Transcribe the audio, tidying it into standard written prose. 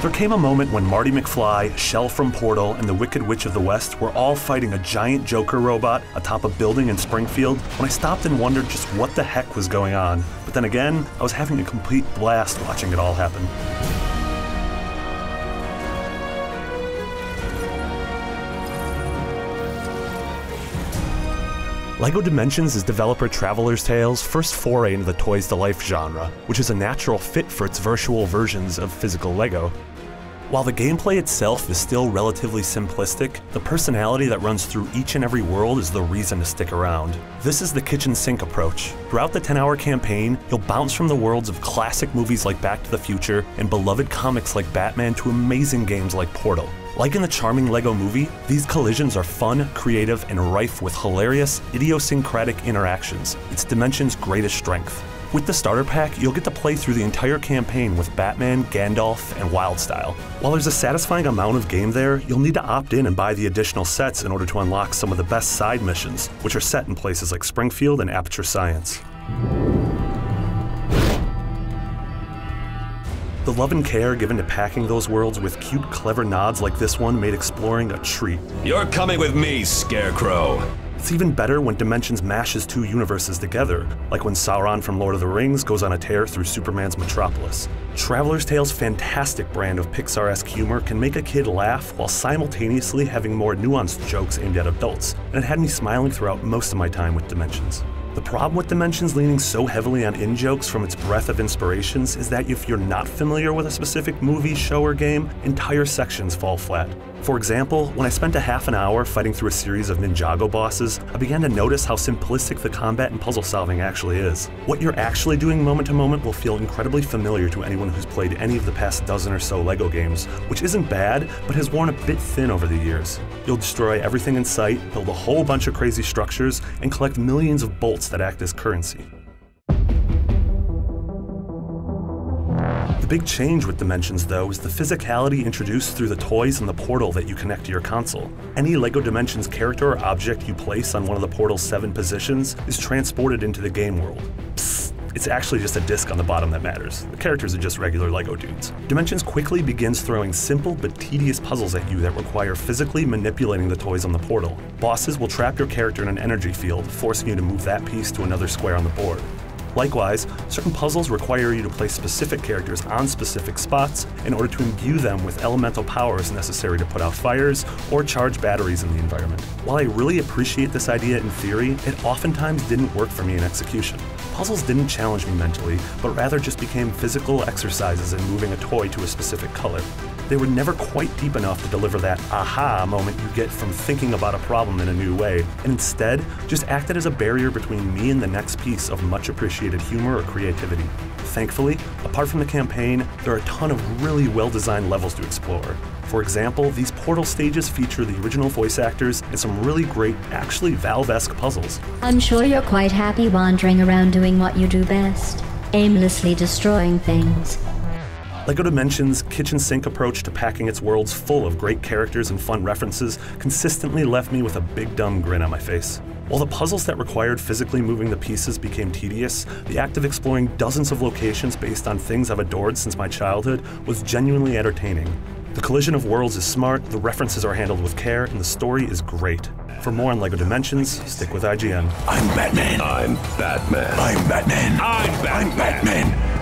There came a moment when Marty McFly, Shell from Portal, and the Wicked Witch of the West were all fighting a giant Joker robot atop a building in Springfield when I stopped and wondered just what the heck was going on. But then again, I was having a complete blast watching it all happen. LEGO Dimensions is developer Traveler's Tales' first foray into the Toys to Life genre, which is a natural fit for its virtual versions of physical LEGO. While the gameplay itself is still relatively simplistic, the personality that runs through each and every world is the reason to stick around. This is the kitchen sink approach. Throughout the 10-hour campaign, you'll bounce from the worlds of classic movies like Back to the Future and beloved comics like Batman to amazing games like Portal. Like in the charming LEGO Movie, these collisions are fun, creative, and rife with hilarious, idiosyncratic interactions. It's Dimensions' greatest strength. With the starter pack, you'll get to play through the entire campaign with Batman, Gandalf, and Wildstyle. While there's a satisfying amount of game there, you'll need to opt in and buy the additional sets in order to unlock some of the best side missions, which are set in places like Springfield and Aperture Science. The love and care given to packing those worlds with cute, clever nods like this one made exploring a treat. You're coming with me, Scarecrow! It's even better when Dimensions mashes two universes together, like when Sauron from Lord of the Rings goes on a tear through Superman's Metropolis. Traveler's Tales' fantastic brand of Pixar-esque humor can make a kid laugh while simultaneously having more nuanced jokes aimed at adults, and it had me smiling throughout most of my time with Dimensions. The problem with Dimensions leaning so heavily on in-jokes from its breadth of inspirations is that if you're not familiar with a specific movie, show, or game, entire sections fall flat. For example, when I spent a half an hour fighting through a series of Ninjago bosses, I began to notice how simplistic the combat and puzzle solving actually is. What you're actually doing moment to moment will feel incredibly familiar to anyone who's played any of the past dozen or so LEGO games, which isn't bad, but has worn a bit thin over the years. You'll destroy everything in sight, build a whole bunch of crazy structures, and collect millions of bolts that act as currency. The big change with Dimensions, though, is the physicality introduced through the toys and the portal that you connect to your console. Any LEGO Dimensions character or object you place on one of the portal's 7 positions is transported into the game world. Psst, it's actually just a disc on the bottom that matters. The characters are just regular LEGO dudes. Dimensions quickly begins throwing simple but tedious puzzles at you that require physically manipulating the toys on the portal. Bosses will trap your character in an energy field, forcing you to move that piece to another square on the board. Likewise, certain puzzles require you to place specific characters on specific spots in order to imbue them with elemental powers necessary to put out fires or charge batteries in the environment. While I really appreciate this idea in theory, it oftentimes didn't work for me in execution. Puzzles didn't challenge me mentally, but rather just became physical exercises in moving a toy to a specific color. They were never quite deep enough to deliver that aha moment you get from thinking about a problem in a new way, and instead just acted as a barrier between me and the next piece of much appreciated humor or creativity. Thankfully, apart from the campaign, there are a ton of really well-designed levels to explore. For example, these portal stages feature the original voice actors and some really great, actually Valve-esque puzzles. I'm sure you're quite happy wandering around doing what you do best, aimlessly destroying things. LEGO Dimensions' kitchen sink approach to packing its worlds full of great characters and fun references consistently left me with a big dumb grin on my face. While the puzzles that required physically moving the pieces became tedious, the act of exploring dozens of locations based on things I've adored since my childhood was genuinely entertaining. The collision of worlds is smart, the references are handled with care, and the story is great. For more on LEGO Dimensions, stick with IGN. I'm Batman. I'm Batman. I'm Batman. I'm Batman. I'm Batman.